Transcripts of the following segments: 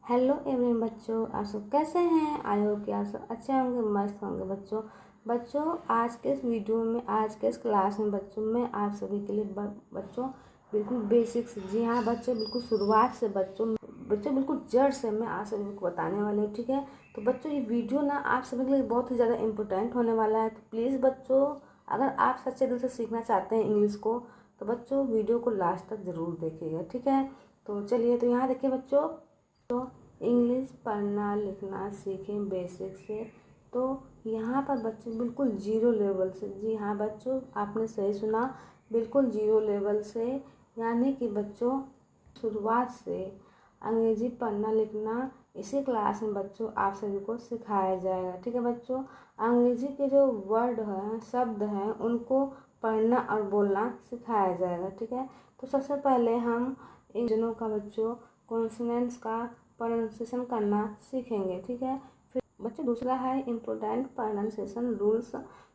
Hello everyone बच्चों, आप सब कैसे हैं। आई होप कि आप सब अच्छे होंगे, मस्त होंगे। बच्चों आज के इस वीडियो में, आज के इस क्लास में बच्चों मैं आप सभी के लिए बच्चों बिल्कुल बेसिक्स, जी हाँ बच्चों, बिल्कुल शुरुआत से बच्चों बिल्कुल जड़ से मैं आप सभी को बताने वाली हूँ। ठीक है, तो बच्चों ये वीडियो ना आप सभी के लिए बहुत ही ज़्यादा इम्पोर्टेंट होने वाला है। तो प्लीज़ बच्चों, अगर आप सच्चे दिल से सीखना चाहते हैं इंग्लिश को, तो बच्चों वीडियो को लास्ट तक ज़रूर देखिएगा। ठीक है, तो चलिए, तो यहाँ देखिए बच्चों, तो इंग्लिश पढ़ना लिखना सीखें बेसिक से। तो यहाँ पर बच्चे बिल्कुल जीरो लेवल से, जी हाँ बच्चों, आपने सही सुना, बिल्कुल जीरो लेवल से, यानी कि बच्चों शुरुआत से अंग्रेजी पढ़ना लिखना इसी क्लास में बच्चों आप सभी को सिखाया जाएगा। ठीक है बच्चों, अंग्रेजी के जो वर्ड हैं, शब्द हैं, उनको पढ़ना और बोलना सिखाया जाएगा। ठीक है, तो सबसे पहले हम इन जनों का बच्चों कॉन्सोनेंट्स का प्रोनाउंसिएशन करना सीखेंगे। ठीक है, फिर बच्चों दूसरा है इम्पोर्टेंट प्रोनाउंसिएशन रूल्स।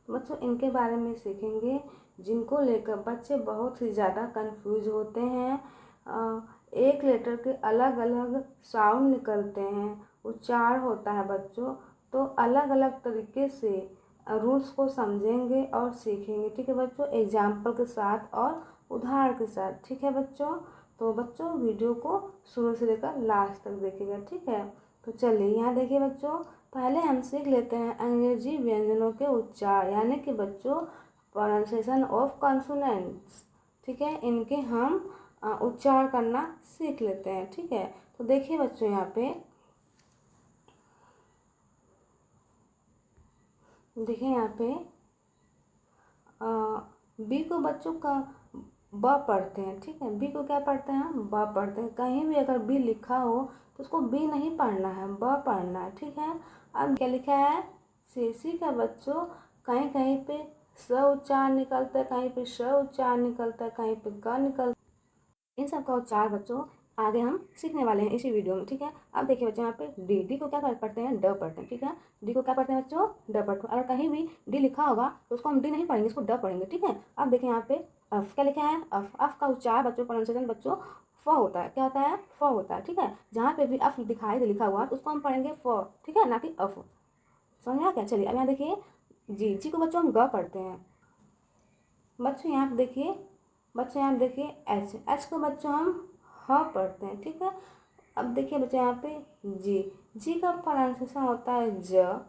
बच्चों इनके बारे में सीखेंगे, जिनको लेकर बच्चे बहुत ही ज़्यादा कंफ्यूज होते हैं। एक लेटर के अलग अलग साउंड निकलते हैं, उच्चार होता है बच्चों, तो अलग अलग तरीके से रूल्स को समझेंगे और सीखेंगे। ठीक है बच्चों, एग्जाम्पल के साथ और उदाहरण के साथ। ठीक है बच्चों, तो बच्चों वीडियो को शुरू से लेकर लास्ट तक देखिएगा। ठीक है, तो चलिए यहाँ देखिए बच्चों, पहले हम सीख लेते हैं अंग्रेजी व्यंजनों के उच्चार, यानी कि बच्चों प्रोनाउंसिएशन ऑफ कॉन्सोनेंट्स। ठीक है, इनके हम उच्चार करना सीख लेते हैं। ठीक है, तो देखिए बच्चों, यहाँ पे देखिए, यहाँ पे बी को बच्चों का ब पढ़ते हैं। ठीक है, बी को क्या पढ़ते हैं, ब पढ़ते हैं। कहीं भी अगर बी लिखा हो तो उसको बी नहीं पढ़ना है, ब पढ़ना है। ठीक है, अब क्या लिखा है, सी का बच्चों कहीं कहीं पे स उच्चार निकलता है, कहीं पे श उच्चार निकलता है, कहीं पे ग निकलता है। इन सब का उच्चार बच्चों आगे हम सीखने वाले हैं इसी वीडियो में। ठीक है, अब देखिए बच्चों, यहाँ पे डी को क्या पढ़ते हैं, ड पढ़ते हैं। ठीक है, डी को क्या पढ़ते हैं बच्चों, ड पढ़ते हैं। अगर कहीं भी डी लिखा होगा तो उसको हम डी नहीं पढ़ेंगे, इसको ड पढ़ेंगे। ठीक है, अब देखिए यहाँ पे अफ क्या लिखा है, अफ का उच्चार बच्चों प्रोनाउंसिएशन बच्चों फ होता है। क्या होता है, फ होता है। ठीक है, जहाँ पे भी अफ दिखाई दे लिखा हुआ तो उसको हम पढ़ेंगे फ। ठीक है, ना कि अफ। समझ आ क्या। चलिए अब यहाँ देखिए, जी को बच्चों हम ग पढ़ते हैं। बच्चों यहाँ पे देखिए, एच को बच्चों हम ह पढ़ते हैं। ठीक है, अब देखिए बच्चों यहाँ पे जी का प्रोनाउंसिएशन होता है ज।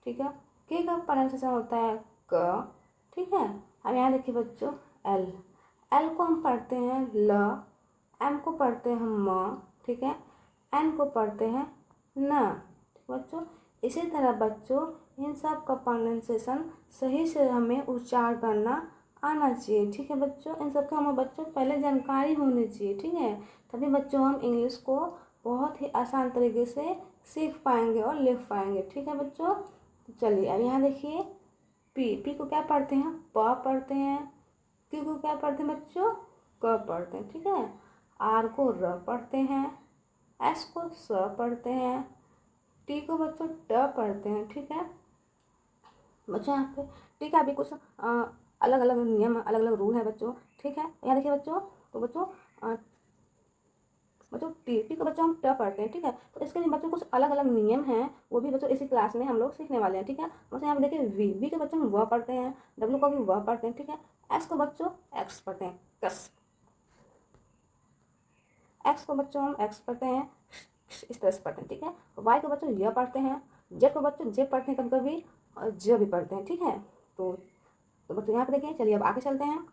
ठीक है, के का प्रोनाउंसिएशन होता है क। ठीक है, अब यहाँ देखिए बच्चों, एल को हम पढ़ते हैं ल, एम को पढ़ते हैं म। ठीक है, एन को पढ़ते हैं न। ठीक बच्चों, इसी तरह बच्चों इन सब का प्रोनाउंसिएशन सही से हमें उच्चार करना आना चाहिए। ठीक है बच्चों, इन सब का हमें बच्चों पहले जानकारी होनी चाहिए। ठीक है, तभी बच्चों हम इंग्लिश को बहुत ही आसान तरीके से सीख पाएंगे और लिख पाएंगे। ठीक है बच्चों, तो चलिए अब यहाँ देखिए, पी को क्या पढ़ते हैं, प पढ़ते हैं। क्यू को क्या पढ़ते हैं बच्चों, क पढ़ते हैं। ठीक है, आर को र पढ़ते हैं, एस को स पढ़ते हैं, टी को बच्चों ट पढ़ते हैं। ठीक है बच्चों, यहाँ पे टी का भी कुछ अलग अलग नियम, अलग अलग रूल है बच्चों। ठीक है, यहाँ देखिए बच्चों, तो बच्चों टी को बच्चों हम ट पढ़ते हैं। ठीक है, तो इसके लिए बच्चों कुछ अलग अलग नियम हैं, वो भी बच्चों इसी क्लास में हम लोग सीखने वाले हैं। ठीक है, बच्चों यहाँ पे देखिए, वी को बच्चों हम व पढ़ते हैं, डब्ल्यू को भी व पढ़ते हैं। ठीक है, एस को बच्चों एक्स पढ़ते हैं, कस। एक्स को बच्चों हम एक्स पढ़ते हैं, इस तरह से पढ़ते हैं। ठीक है, वाई को बच्चों य पढ़ते हैं, जेड को बच्चों जे पढ़ते हैं कभी कभी, और ज भी पढ़ते हैं। ठीक है, तो बच्चों यहाँ पे देखिए, चलिए अब आगे चलते हैं।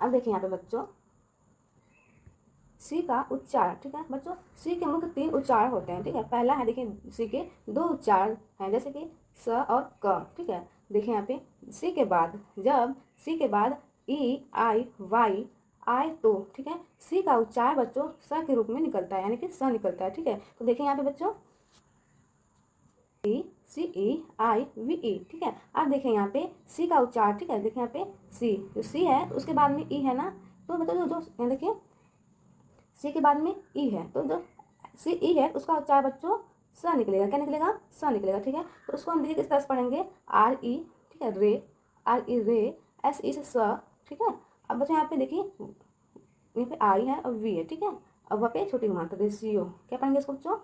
अब देखिए यहाँ पे बच्चों, सी का उच्चार। ठीक है बच्चों, सी के मुख्य 3 उच्चार होते हैं। ठीक है, पहला है देखिए, सी के 2 उच्चार हैं, जैसे कि स और क। ठीक है, देखिए यहाँ पे सी के बाद, जब सी के बाद ई आई वाई आए तो, ठीक है, सी का उच्चार बच्चों स के रूप में निकलता है, यानी कि स निकलता है। ठीक है, तो देखिए यहाँ पे बच्चों, सी ई आई वी ई। ठीक है, अब देखिए यहाँ पे सी का उच्चार। ठीक है, देखिए यहाँ पे सी, जो सी है तो उसके बाद में ई है ना, तो मतलब जो यहाँ देखिए, सी के बाद में ई है, तो जो सी ई है उसका उच्चार बच्चों स निकलेगा। क्या निकलेगा, स निकलेगा। ठीक है, तो उसको हम देखिए किस तरह से पढ़ेंगे, आर ई। ठीक है, रे, आर ई रे, एस ई से स। ठीक है, अब बच्चों यहाँ पे देखिए, यहाँ पे आई है और वी है। ठीक है, अब वहाँ पे छोटी मात्रा रेशियो, क्या पढ़ेंगे इसको बच्चों?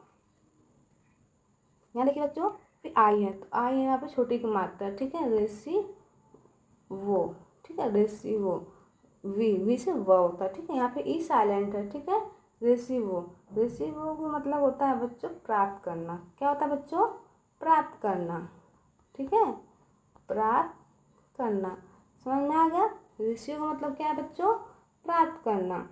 यहाँ देखिए बच्चों, फिर आई है तो आई है यहाँ पे छोटी की मात्रा, ठीक है, रेसी वो, ठीक है, रेसी वो, वी से व होता है, ठीक है, यहाँ पे ई साइलेंट है, ठीक है, रेसिवो, रेसिवो को मतलब होता है बच्चों प्राप्त करना, क्या होता है बच्चों? प्राप्त करना, ठीक है, प्राप्त करना, समझ में आ गया? रेशियो का मतलब क्या है बच्चों? प्राप्त करना।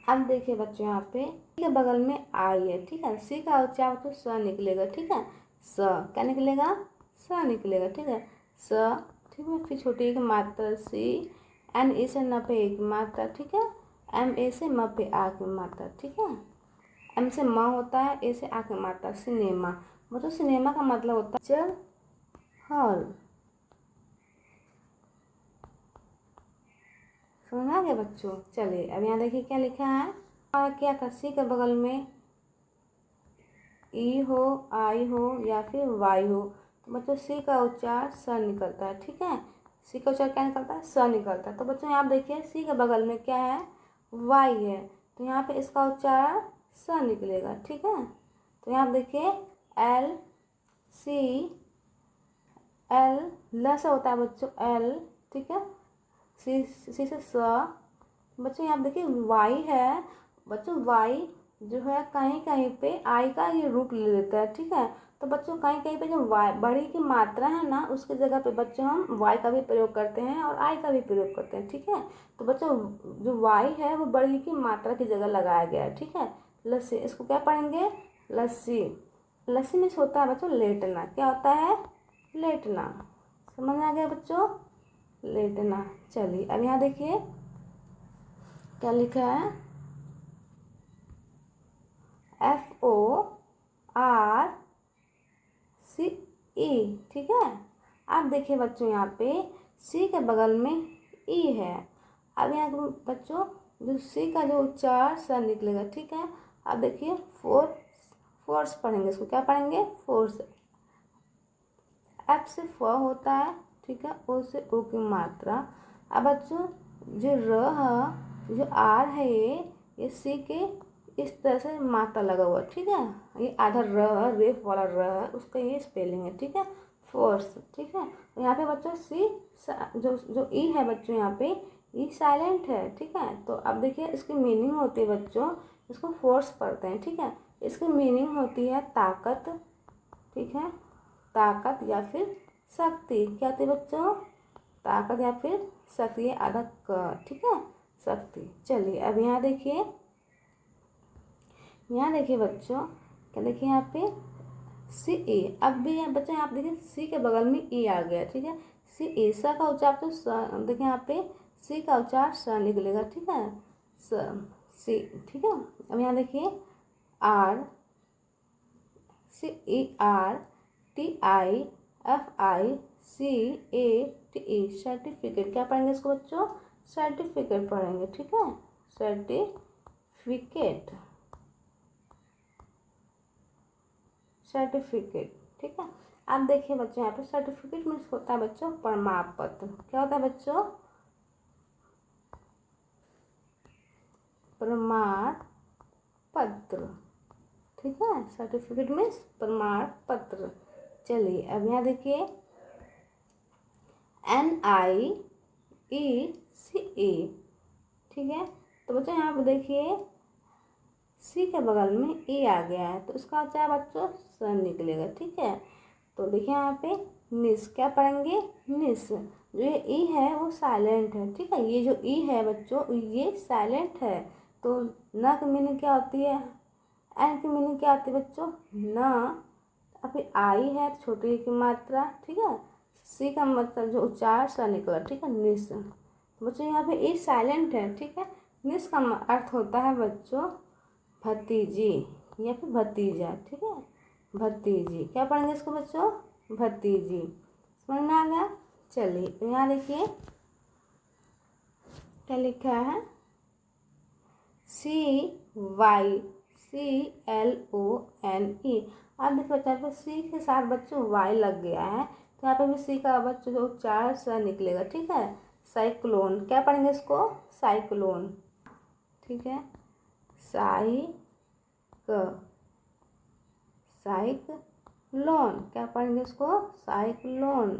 अब देखिए बच्चों यहाँ पे सी के बगल में आई है, ठीक है, सी का उच्चारण तो स निकलेगा, ठीक है, स क्या निकलेगा? स निकलेगा, ठीक है, स, ठीक है, फिर छोटी एक मात्रा सी, एन ए से न पे एक मात्रा, ठीक है, एम ए से म पे आ की मात्रा, ठीक है, एम से म होता है, ए से आ की मात्रा, सिनेमा, मतलब सिनेमा का मतलब होता है पिक्चर हॉल। समझ आ गया बच्चों? चलिए अब यहाँ देखिए क्या लिखा है, और क्या था, सी के बगल में ई हो, आई हो या फिर वाई हो, तो बच्चों सी का उच्चार स निकलता है, ठीक है, सी का उच्चार क्या निकलता है? स निकलता है। तो बच्चों यहाँ देखिए सी के बगल में क्या है? वाई है, तो यहाँ पे इसका उच्चार स निकलेगा, ठीक है, तो यहाँ देखिए एल सी, एल ल से होता है बच्चों एल, ठीक है, सी से स, बच्चों यहाँ देखिए वाई है, बच्चों वाई जो है कहीं कहीं पे आई का ये रूप ले लेता है, ठीक है, तो बच्चों कहीं कहीं पे जो वाई बड़ी की मात्रा है ना उसकी जगह पे बच्चों हम वाई का भी प्रयोग करते हैं और आई का भी प्रयोग करते हैं, ठीक है, तो बच्चों जो वाई है वो बड़ी की मात्रा की जगह लगाया गया है, ठीक है। लस्सी, इसको क्या पढ़ेंगे? लस्सी, लस्सी में होता है बच्चों लेटना, क्या होता है? लेटना, समझ में आ गया बच्चों? लेटना। चलिए अब यहाँ देखिए क्या लिखा है, FORCE, ठीक है। अब देखिए बच्चों यहाँ पे सी के बगल में ई है, अब यहाँ बच्चों जो सी का जो उच्चार स निकलेगा, ठीक है। अब देखिए फोर्स पढ़ेंगे, इसको क्या पढ़ेंगे? फोर्स, एफ से फ होता है, ठीक है, ओ से ओ की मात्रा। अब बच्चों जो र है, जो आर है, ये सी के इस तरह से मात्रा लगा हुआ, ठीक है, ये आधा र, रेफ वाला र है, उसका ये स्पेलिंग है, ठीक है, फोर्स, ठीक है। तो यहाँ पे बच्चों सी जो जो ई है बच्चों यहाँ पे ई साइलेंट है, ठीक है। तो अब देखिए इसकी मीनिंग होती है बच्चों, इसको फोर्स पढ़ते हैं, ठीक है, इसकी मीनिंग होती है ताकत, ठीक है, ताकत या फिर शक्ति, क्या होती है बच्चों? ताकत या फिर शक्ति, आधा क, ठीक है, शक्ति। चलिए अब यहाँ देखिए बच्चों क्या देखिए यहाँ पे सी ए, अब भी बच्चों यहाँ पे देखिए सी के बगल में ई आ गया, ठीक है, सी ए, स का उच्चार तो देखिए यहाँ पे सी का उच्चार स निकलेगा, ठीक है, सी, ठीक है। अब यहाँ देखिए आर CERTIFICATE, सर्टिफिकेट, क्या पढ़ेंगे इसको बच्चों? सर्टिफिकेट पढ़ेंगे, ठीक है, सर्टिफिकेट, सर्टिफिकेट, ठीक है। अब देखिए बच्चों यहाँ पे सर्टिफिकेट मीन्स होता है बच्चों प्रमाण पत्र, क्या होता है बच्चों? प्रमाण पत्र, ठीक है, सर्टिफिकेट मीन्स प्रमाण पत्र। चलिए अब यहाँ देखिए NIECE, ठीक है, तो बच्चों यहाँ पे देखिए सी के बगल में ए आ गया है, तो इसका उच्चार बच्चों स निकलेगा, ठीक है। तो देखिए यहाँ पे निस, क्या पढ़ेंगे? निस, जो ये ई है वो साइलेंट है, ठीक है, ये जो ई है बच्चों ये साइलेंट है, तो न की मीनिंग क्या होती है? एन की मीनिंग क्या आती है बच्चों? न, फिर आई है छोटी की मात्रा, ठीक है, सी का मतलब जो उच्चार सा निकला, ठीक है, निस, बच्चों यहाँ पे ई साइलेंट है, ठीक है। निस का अर्थ होता है बच्चों भतीजी या फिर भतीजा, ठीक है, भतीजी, क्या पढ़ेंगे इसको बच्चों? भतीजी, समझ में आ गया? चलिए यहाँ देखिए क्या लिखा है, CYCLONE। अब देखो यहाँ पे सी के साथ बच्चों वाई लग गया है, तो यहाँ पे भी सी का बच्चों जो उच्चार सा निकलेगा, ठीक है, साइक्लोन, क्या पढ़ेंगे इसको? साइक्लोन, ठीक है। साइक्लोन, क्या पढ़ेंगे इसको? साइक्लोन।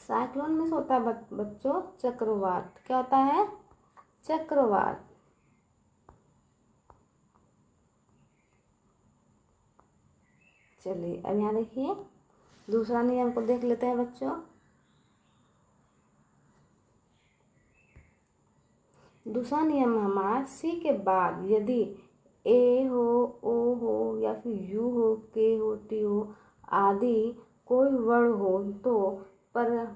साइक्लोन में से होता है बच्चों चक्रवात। क्या होता है? चक्रवात। चलिए अब यहाँ देखिए दूसरा नियम को देख लेते हैं बच्चों। दूसरा नियम हमारा सी के बाद यदि ए हो, ओ हो या फिर यू हो, के हो, टी हो आदि कोई वर्ण हो तो पर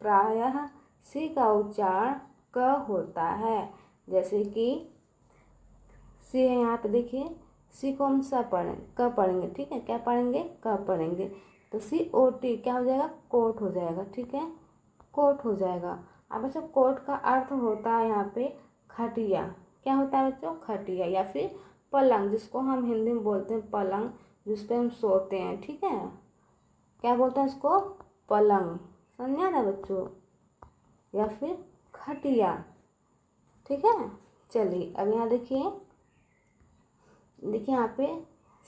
प्रायः सी का उच्चारण क होता है। जैसे कि सी है यहाँ पे देखिए, सी को हम स पढ़ेंगे, क पढ़ेंगे, ठीक है। क्या पढ़ेंगे? क पढ़ेंगे। तो सी ओ टी क्या हो जाएगा? कोट हो जाएगा, ठीक है। कोट हो जाएगा। अब बच्चों कोट का अर्थ होता है यहाँ पे खटिया। क्या होता है बच्चों? खटिया या फिर पलंग, जिसको हम हिंदी में बोलते हैं पलंग, जिस पे हम सोते हैं, ठीक है। क्या बोलते हैं इसको? पलंग। समझा ना बच्चों? या फिर खटिया, ठीक है। चलिए अब यहाँ देखिए यहाँ पे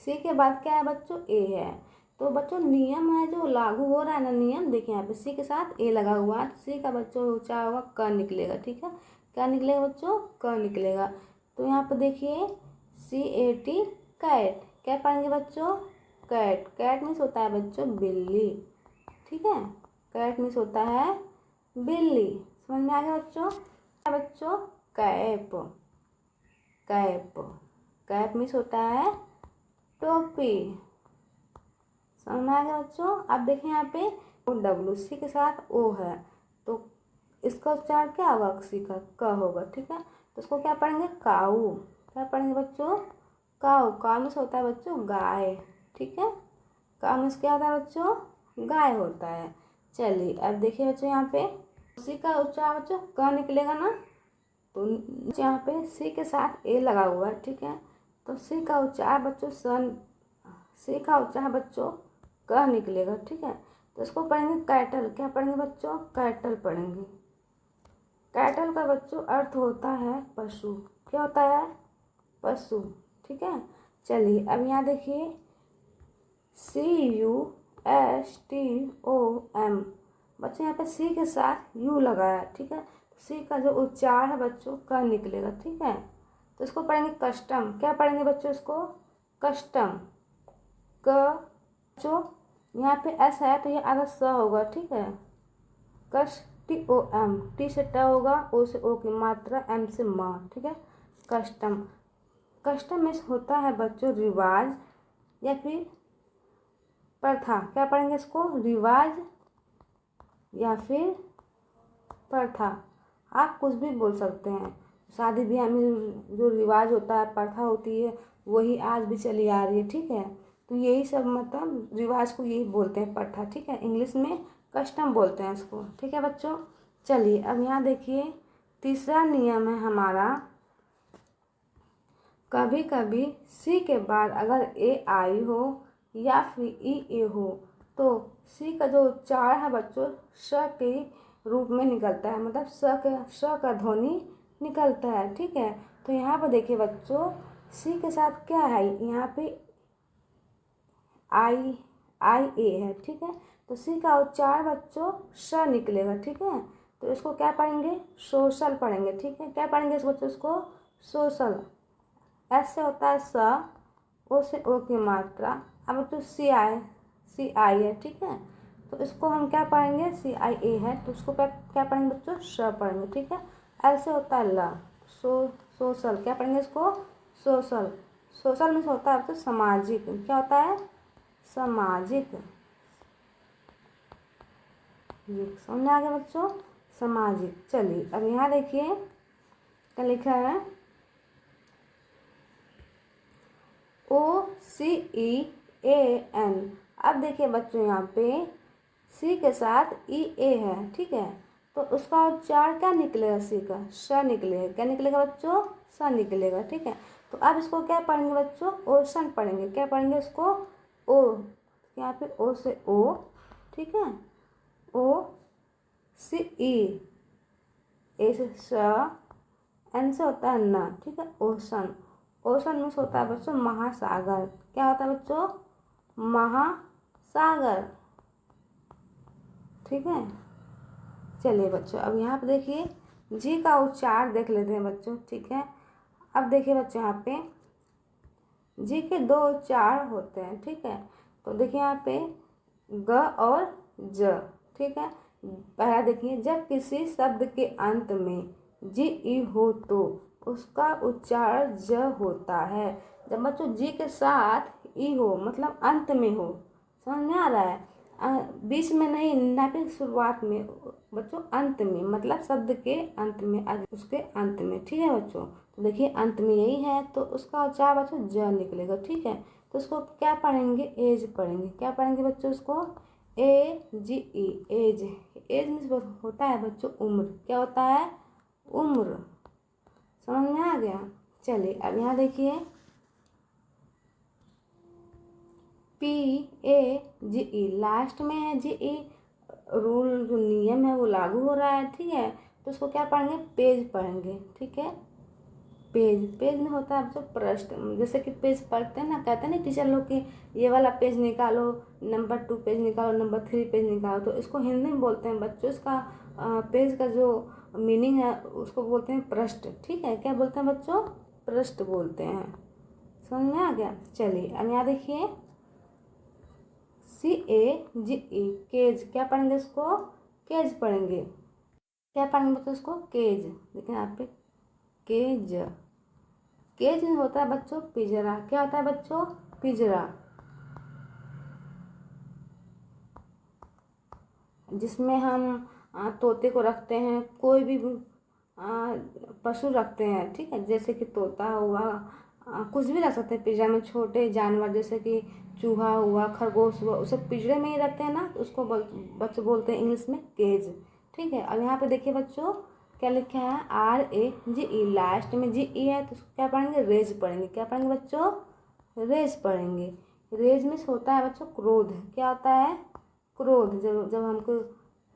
सी के बाद क्या है बच्चों? ए है। तो बच्चों नियम है जो लागू हो रहा है ना, नियम देखिए यहाँ पे सी के साथ ए लगा हुआ है। सी का बच्चों ऊंचा होगा क निकलेगा, ठीक है। क्या निकलेगा बच्चों? क निकलेगा। तो यहाँ पे देखिए CAT कैट। क्या पढ़ेंगे बच्चों? कैट। कैट मीन्स होता है बच्चों बिल्ली, ठीक है। कैट मीन्स होता है बिल्ली। समझ में आ गया बच्चों? बच्चों कैप। कैप। कैप मीन्स होता है टोपी। समझ में आ गया बच्चों? अब देखिए यहाँ पे डब्ल्यू सी के साथ ओ है तो इसका उच्चारण क्या होगा? सी का क होगा, ठीक है। तो इसको क्या पढ़ेंगे? काऊ। क्या पढ़ेंगे बच्चों? काऊ। काऊ मीन्स होता है बच्चों गाय, ठीक है। काऊ मीन्स क्या होता है बच्चों? गाय होता है। चलिए अब देखिए बच्चों यहाँ पे सी का उच्चारण बच्चों क निकलेगा ना, तो यहाँ पे सी के साथ ए लगा हुआ है, ठीक है। तो सी का उच्चारण बच्चों सी का उच्चारण बच्चों क निकलेगा, ठीक है। तो इसको पढ़ेंगे कैटल। क्या पढ़ेंगे बच्चों? कैटल पढ़ेंगे। कैटल का बच्चों अर्थ होता है पशु। क्या होता है? पशु, ठीक है। चलिए अब यहाँ देखिए CUSTOM बच्चों यहाँ पे सी के साथ यू लगाया, ठीक है। सी का जो उच्चारण है बच्चों क निकलेगा, ठीक है। तो इसको पढ़ेंगे कस्टम। क्या पढ़ेंगे बच्चों? इसको कस्टम। क बच्चों यहाँ पे एस है तो ये आधा स होगा, ठीक है। TOM, टी से ट होगा, ओ से ओ की मात्रा, एम से म, ठीक है। कस्टम। कस्टम में होता है बच्चों रिवाज या फिर प्रथा। क्या पढ़ेंगे इसको? रिवाज या फिर प्रथा। आप कुछ भी बोल सकते हैं। शादी ब्याह में जो रिवाज होता है, प्रथा होती है, वही आज भी चली आ रही है, ठीक है। तो यही सब मतलब रिवाज को यही बोलते हैं प्रथा, ठीक है। इंग्लिश में कस्टम बोलते हैं इसको, ठीक है बच्चों। चलिए अब यहाँ देखिए तीसरा नियम है हमारा, कभी कभी सी के बाद अगर ए आई हो या फिर ई ए हो तो सी का जो उच्चारण है बच्चों श के रूप में निकलता है, मतलब श का ध्वनि निकलता है, ठीक है। तो यहाँ पर देखिए बच्चों सी के साथ क्या है? यहाँ पे आई ए है, ठीक है। तो सी का उच्चारण बच्चों श निकलेगा, ठीक है। तो इसको क्या पढ़ेंगे? सोशल पढ़ेंगे, ठीक है। क्या पढ़ेंगे इस बच्चों? इसको सोशल। एस से होता है स, ओ से ओ की मात्रा। अब तो सी आई है, ठीक है। तो इसको हम क्या पढ़ेंगे? CIA है तो उसको क्या पढ़ेंगे बच्चों? श पढ़ेंगे, ठीक है। एल से होता है ल, सोशल। क्या पढ़ेंगे इसको? सोशल। सोशल में होता है बच्चों सामाजिक। क्या होता है? सामाजिक। ये समझ में आ गया बच्चों? सामाजिक। चलिए अब यहाँ देखिए क्या लिखा है OCEAN। अब देखिए बच्चों यहाँ पे सी के साथ EA है, ठीक है। तो उसका उच्चारण क्या निकलेगा? सी का श निकलेगा। क्या निकलेगा बच्चों? स निकलेगा, ठीक है। तो अब इसको क्या पढ़ेंगे बच्चों? ओशन पढ़ेंगे। क्या पढ़ेंगे इसको? ओ। यहाँ पे ओ से ओ, ठीक है। OCE ए से स, एन से होता है न, ठीक है। ओशन, ओशन मीन्स होता है बच्चों महासागर। क्या होता है बच्चों? महासागर, ठीक है। चलिए बच्चों, अब यहाँ पे देखिए जी का उच्चार देख लेते हैं बच्चों, ठीक है। अब देखिए बच्चों, यहाँ पे जी के दो उच्चार होते हैं, ठीक है। तो देखिए यहाँ पे ग और ज, ठीक है। पहला देखिए, जब किसी शब्द के अंत में जी ई हो तो उसका उच्चारण ज होता है। जब बच्चों जी के साथ ई हो मतलब अंत में हो, समझ में आ रहा है? बीच में नहीं, ना फिर शुरुआत में बच्चों, अंत में मतलब शब्द के अंत में, उसके अंत में, ठीक है बच्चों। तो देखिए अंत में यही है तो उसका उच्चारण बच्चों ज निकलेगा, ठीक है। तो उसको क्या पढ़ेंगे? एज पढ़ेंगे। क्या पढ़ेंगे बच्चों? उसको ए जी ई, एज। एज मीन्स होता है बच्चों उम्र। क्या होता है? उम्र। समझ में आ गया? चलिए अब यहाँ देखिए, P A ji E last में है, जी ई रूल जो नियम है वो लागू हो रहा है, ठीक है। तो उसको क्या पढ़ेंगे? पेज पढ़ेंगे, ठीक है। पेज, पेज में होता है बच्चों पृष्ठ। जैसे कि पेज पढ़ते हैं ना, कहते हैं ना टीचर लोग कि ये वाला पेज निकालो, नंबर 2 पेज निकालो, नंबर 3 पेज निकालो। तो इसको हिंदी में बोलते हैं बच्चों, इसका पेज का जो मीनिंग है उसको बोलते हैं पृष्ठ, ठीक है। क्या बोलते हैं बच्चों? पृष्ठ बोलते हैं। समझ में आ गया? चलिए अब यहाँ देखिए, सी ए जी ई, केज। क्या पढ़ेंगे इसको? केज पढ़ेंगे। क्या पढ़ेंगे बच्चों? इसको केज। देखिए यहाँ पे केज, केज में होता है बच्चों पिंजरा। क्या होता है बच्चों? पिंजरा, जिसमें हम तोते को रखते हैं, कोई भी पशु रखते हैं, ठीक है। जैसे कि तोता हुआ, कुछ भी रख सकते हैं पिंजरा में। छोटे जानवर जैसे कि चूहा हुआ, खरगोश हुआ, उसे पिंजरे में ही रखते हैं ना, तो उसको बच्चे बोलते हैं इंग्लिश में केज, ठीक है। अब यहाँ पे देखिए बच्चों क्या लिखा है? R A ji E, last में जी ई है तो क्या पढ़ेंगे? रेज पढ़ेंगे। क्या पढ़ेंगे बच्चों? रेज पढ़ेंगे। रेज में होता है बच्चों क्रोध। क्या होता है? क्रोध। जब जब हमको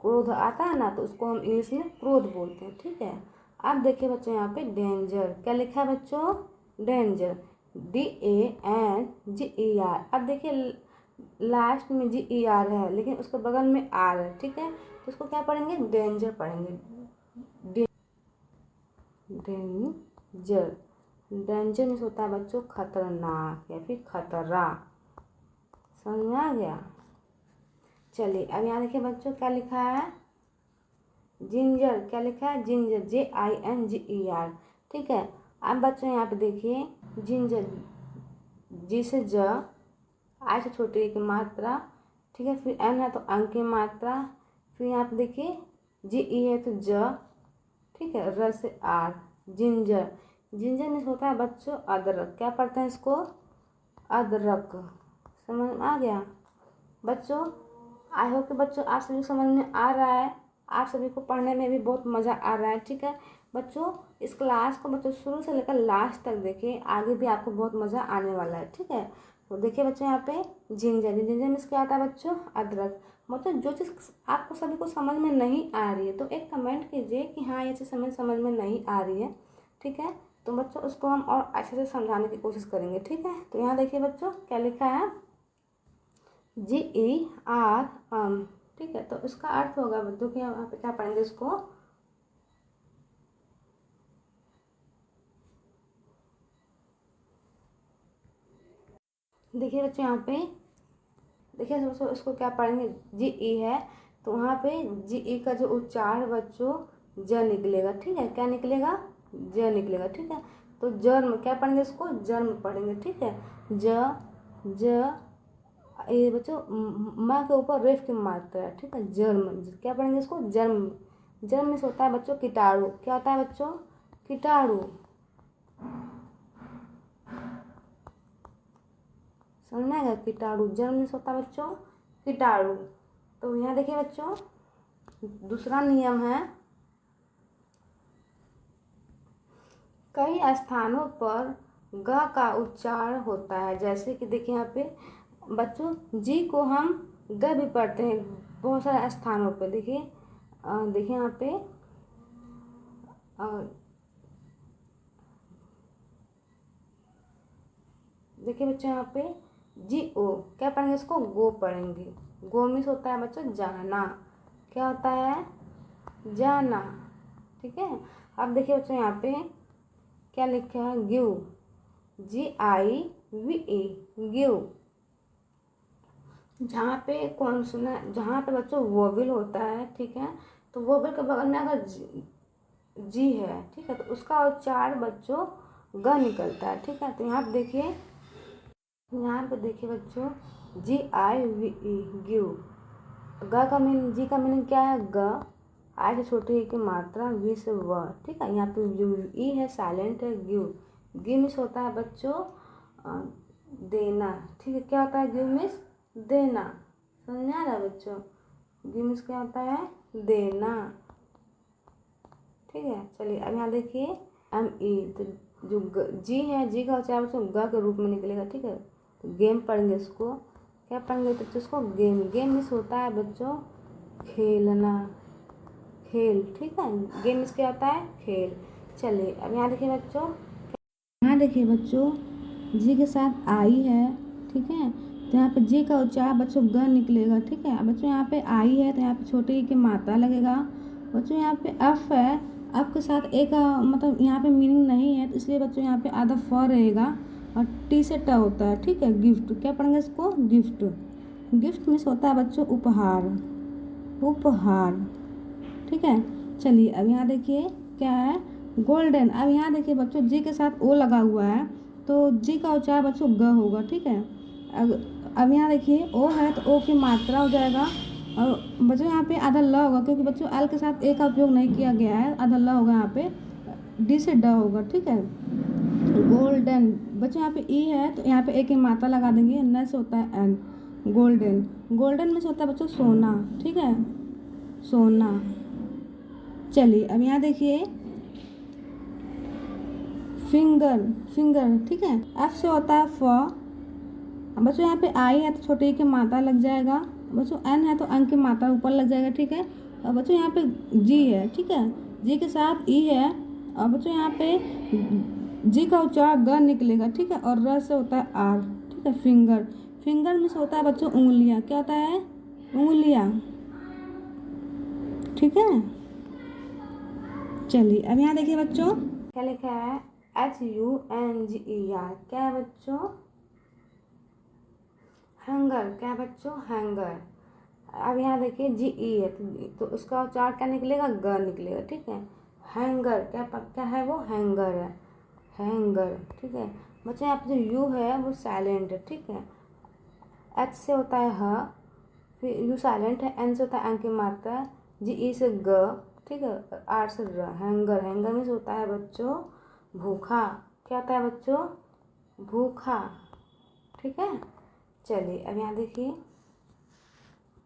क्रोध आता है ना तो उसको हम इंग्लिश में क्रोध बोलते हैं, ठीक है। अब देखिए बच्चों यहाँ पे डेंजर। क्या लिखा है बच्चों? Danger, D A N G E R. अब देखिए लास्ट में जी ई आर है लेकिन उसके बगल में आर है, ठीक है। तो उसको क्या पढ़ेंगे? डेंजर पढ़ेंगे। डेंजर, डेंजर मीन्स होता है बच्चों खतरनाक या फिर खतरा। समझ में आ गया? चलिए अब यहाँ देखिए बच्चों क्या लिखा है? जिंजर। क्या लिखा है? Ginger, G I N G E R, ठीक है। अब बच्चों यहाँ पे देखिए जिंजर, जी से ज, आई से छोटी की मात्रा, ठीक है। फिर एन है तो अंक की मात्रा। फिर यहाँ पे देखिए जी ई है तो ज, ठीक है। र से आर, जिंजर। जिंजर में होता है बच्चों अदरक। क्या पढ़ते हैं इसको? अदरक। समझ में आ गया बच्चों? आई होप कि बच्चों आप सभी समझ में आ रहा है, आप सभी को पढ़ने में भी बहुत मज़ा आ रहा है, ठीक है बच्चों। इस क्लास को बच्चों शुरू से लेकर लास्ट तक देखिए, आगे भी आपको बहुत मज़ा आने वाला है, ठीक है। तो देखिए बच्चों यहाँ पे जिंजर, जिंजर मीन्स क्या आता है बच्चों? अदरक। मतलब जो चीज़ आपको सभी को समझ में नहीं आ रही है तो एक कमेंट कीजिए कि हाँ ये चीज़ समझ में नहीं आ रही है, ठीक है। तो बच्चों उसको हम और अच्छे से समझाने की कोशिश करेंगे, ठीक है। तो यहाँ देखिए बच्चों क्या लिखा है? जी ई आर, ठीक है। तो इसका अर्थ होगा बच्चों कि यहाँ पे क्या पढ़ेंगे इसको? देखिए बच्चों यहाँ पे देखिए दोस्तों इसको क्या पढ़ेंगे? जी ई है तो वहाँ पे जी ई का जो उच्चार बच्चों ज निकलेगा, ठीक है। क्या निकलेगा? ज निकलेगा, ठीक है। तो जन्म क्या पढ़ेंगे इसको? जन्म पढ़ेंगे, ठीक है। ज ये बच्चों माँ के ऊपर रेफ की मात्रा है, ठीक है। जन्म, क्या पढ़ेंगे इसको? जन्म। जन्म में होता है बच्चों कीटाणु। क्या होता है बच्चों? कीटाणु। समझना है? कीटाणु, जन्म में होता है बच्चों कीटाणु। तो यहाँ देखिए बच्चों दूसरा नियम है, कई स्थानों पर ग का उच्चारण होता है। जैसे कि देखिए यहाँ पे बच्चों जी को हम ग भी पढ़ते हैं बहुत सारे स्थानों पर। देखिए देखिए यहाँ पे देखिए बच्चों यहाँ पे GO क्या पढ़ेंगे, इसको गो पढ़ेंगे। गो मीन्स होता है बच्चों जाना, क्या होता है, जाना। ठीक है, अब देखिए बच्चों यहाँ पे क्या लिखा है, गिव, GIVE, गिव। जहाँ पे कौन सुना, जहाँ पे बच्चों वोवेल होता है, ठीक है, तो वोवेल के बगल में अगर जी है, ठीक है, तो उसका उच्चार बच्चों ग निकलता है। ठीक है, तो यहाँ पे देखिए बच्चों GIVE, गिव। ग का मीनिंग, जी का मीनिंग क्या है, ग, आई से छोटी ई की मात्रा, वी से व। ठीक है, यहाँ पे जो ई है साइलेंट है, गिव। गिव मीन्स होता है बच्चों देना। ठीक है, क्या होता है, गिव मीन्स देना। समझ में आ रहा है बच्चों, गिव मीन्स क्या होता है, देना। ठीक है, चलिए अब यहाँ देखिए ME, तो जो जी है, जी का उच्चारण बच्चों ग के रूप में निकलेगा। ठीक है, तो गेम पढ़ेंगे, इसको क्या पढ़ेंगे बच्चों, इसको गेम। गेम मीन्स होता है बच्चों खेलना, खेल। ठीक है, गेम मीन्स क्या होता है, खेल। चलिए अब यहाँ देखिए बच्चों, जी के साथ आई है। ठीक है, तो यहाँ पे जी का उच्चारण बच्चों ग निकलेगा। ठीक है, बच्चों यहाँ पे आई है तो यहाँ पे छोटे ई की मात्रा लगेगा। बच्चों यहाँ पे अफ है, अफ के साथ ए का मतलब यहाँ पे मीनिंग नहीं है, तो इसलिए बच्चों यहाँ पे आधा फ रहेगा और टी से ट होता है। ठीक है, गिफ्ट, क्या पढ़ेंगे इसको, गिफ्ट। गिफ्ट मीन्स होता है बच्चों उपहार, उपहार। ठीक है, चलिए अब यहाँ देखिए क्या है, गोल्डन। अब यहाँ देखिए बच्चों जी के साथ ओ लगा हुआ है, तो जी का उच्चारण बच्चों ग होगा। ठीक है, अब यहाँ देखिए ओ है तो ओ की मात्रा हो जाएगा, और बच्चों यहाँ पे आधा ल होगा, क्योंकि बच्चों एल के साथ ए का उपयोग नहीं किया गया है, आधा ल होगा, यहाँ पे डी से ड होगा। ठीक है, गोल्डन। बच्चों यहाँ पे ई है तो यहाँ पे ए की मात्रा लगा देंगे, न से होता है एन, गोल्डन। गोल्डन में से होता है बच्चों सोना। ठीक है, सोना। चलिए अब यहाँ देखिए फिंगर, फिंगर। ठीक है, एफ से होता है फ। बच्चों यहाँ पे आई है तो छोटे ई की मात्रा लग जाएगा। बच्चों एन है तो अंक की मात्रा ऊपर लग जाएगा। ठीक है, और बच्चों यहाँ पे जी है। ठीक है, जी के साथ ई है, और बच्चों यहाँ पे जी का उच्चारण ग निकलेगा। ठीक है, और र से होता है आर। ठीक है, फिंगर। फिंगर में से होता है बच्चों उंगलियाँ, क्या होता है, उंगलियाँ। ठीक है, चलिए अब यहाँ देखिए बच्चों क्या लिखा है, HUNGER, क्या है बच्चों, हैंगर। क्या है बच्चों, हैंगर। अब यहाँ देखिए GE है तो उसका उच्चारण क्या निकलेगा, ग निकलेगा। ठीक है, हैंगर, क्या है वो, हैंगर है, हैंगर। ठीक है, बच्चों यहाँ पे जो यू है वो साइलेंट है। ठीक है, H से होता है ह, फिर यू साइलेंट है, N से होता है अंक की मात्रा, GE से ग। ठीक है, R से र, हैंगर। हैंगर में होता है बच्चों भूखा, क्या होता है बच्चों, भूखा। ठीक है, चलिए अब यहाँ देखिए,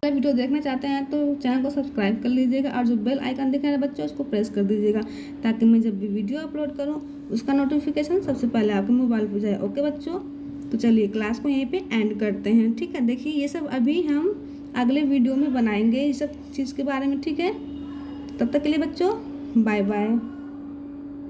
अगर वीडियो देखना चाहते हैं तो चैनल को सब्सक्राइब कर लीजिएगा, और जो बेल आइकन दिख रहा है बच्चों उसको प्रेस कर दीजिएगा, ताकि मैं जब भी वीडियो अपलोड करूं उसका नोटिफिकेशन सबसे पहले आपके मोबाइल पर जाए। ओके बच्चों, तो चलिए क्लास को यहीं पे एंड करते हैं। ठीक है, देखिए ये सब अभी हम अगले वीडियो में बनाएंगे, ये सब चीज़ के बारे में। ठीक है, तब तक के लिए बच्चों बाय बाय।